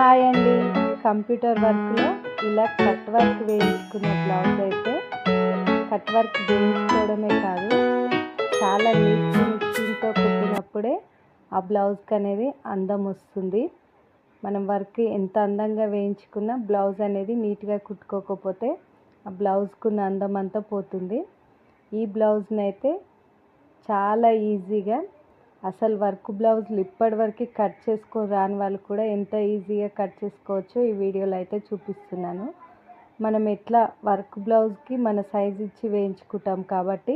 Hi అండి. Computer వర్క్లో ఇలా కట్ వర్క్ వేయించుకున్న బ్లౌజ్ అయితే కట్ వర్క్ వేయించుకోవడమే కాదు, చాలా నీట్ ఫినిషింగ్తో కుట్టినప్పుడే ఆ బ్లౌజ్కి అనేది అందం వస్తుంది. మనం వర్క్ ఎంత అందంగా వేయించుకున్నా బ్లౌజ్ అనేది నీట్గా కుట్టుకోకపోతే ఆ బ్లౌజ్కున్న అందం అంతా పోతుంది. ఈ బ్లౌజ్ని అయితే చాలా ఈజీగా, అసలు వర్క్ బ్లౌజులు ఇప్పటివరకు కట్ చేసుకొని రాని వాళ్ళు కూడా ఎంత ఈజీగా కట్ చేసుకోవచ్చో ఈ వీడియోలో అయితే చూపిస్తున్నాను. మనం ఎట్లా వర్క్ బ్లౌజ్కి మన సైజ్ ఇచ్చి వేయించుకుంటాం కాబట్టి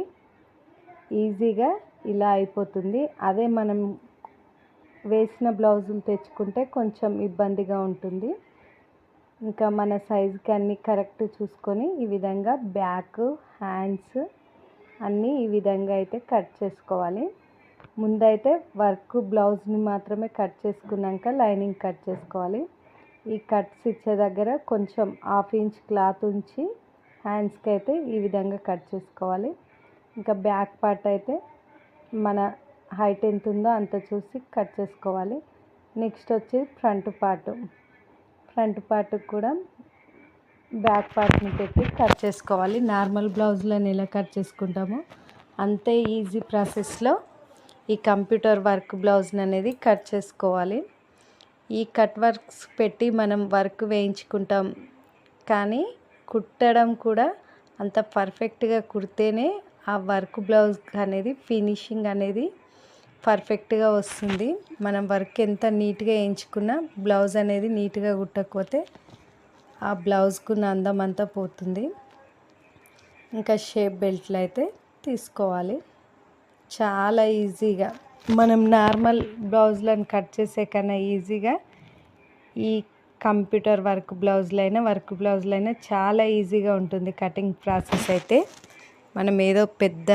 ఈజీగా ఇలా అయిపోతుంది. అదే మనం వేసిన బ్లౌజులు తెచ్చుకుంటే కొంచెం ఇబ్బందిగా ఉంటుంది. ఇంకా మన సైజుకి అన్నీ కరెక్ట్ చూసుకొని ఈ విధంగా బ్యాక్, హ్యాండ్స్ అన్నీ ఈ విధంగా అయితే కట్ చేసుకోవాలి. ముందైతే వర్క్ బ్లౌజ్ని మాత్రమే కట్ చేసుకున్నాక లైనింగ్ కట్ చేసుకోవాలి. ఈ కట్స్ ఇచ్చే దగ్గర కొంచెం 1/2 ఇంచ్ క్లాత్ ఉంచి హ్యాండ్స్కి అయితే ఈ విధంగా కట్ చేసుకోవాలి. ఇంకా బ్యాక్ పార్ట్ అయితే మన హైట్ ఎంత ఉందో అంత చూసి కట్ చేసుకోవాలి. నెక్స్ట్ వచ్చి ఫ్రంట్ పార్ట్ కూడా బ్యాక్ పార్ట్ని పెట్టి కట్ చేసుకోవాలి. నార్మల్ బ్లౌజ్లను ఎలా కట్ చేసుకుంటామో అంతే ఈజీ ప్రాసెస్లో ఈ కంప్యూటర్ వర్క్ బ్లౌజ్ని అనేది కట్ చేసుకోవాలి. ఈ కట్ వర్క్స్ పెట్టి మనం వర్క్ వేయించుకుంటాం, కానీ కుట్టడం కూడా అంత పర్ఫెక్ట్గా కుడితేనే ఆ వర్క్ బ్లౌజ్ అనేది ఫినిషింగ్ అనేది పర్ఫెక్ట్గా వస్తుంది. మనం వర్క్ ఎంత నీట్గా వేయించుకున్నా బ్లౌజ్ అనేది నీట్గా కుట్టకపోతే ఆ బ్లౌజ్కున్న అందం అంతా పోతుంది. ఇంకా షేప్ బెల్ట్లు అయితే తీసుకోవాలి. చాలా ఈజీగా మనం నార్మల్ బ్లౌజ్లను కట్ చేసే కన్నా ఈజీగా ఈ కంప్యూటర్ వర్క్ బ్లౌజ్లైనా చాలా ఈజీగా ఉంటుంది కటింగ్ ప్రాసెస్ అయితే. మనం ఏదో పెద్ద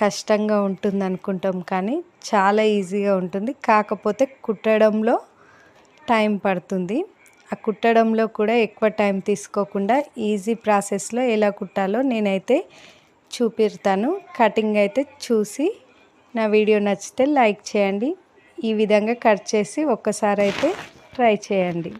కష్టంగా ఉంటుంది అనుకుంటాం, కానీ చాలా ఈజీగా ఉంటుంది. కాకపోతే కుట్టడంలో టైం పడుతుంది. ఆ కుట్టడంలో కూడా ఎక్కువ టైం తీసుకోకుండా ఈజీ ప్రాసెస్లో ఎలా కుట్టాలో నేనైతే చూపిస్తాను. కటింగ్ అయితే చూసి నా వీడియో నచ్చితే లైక్ చేయండి. ఈ విధంగా కట్ చేసి ఒక్కసారి అయితే ట్రై చేయండి.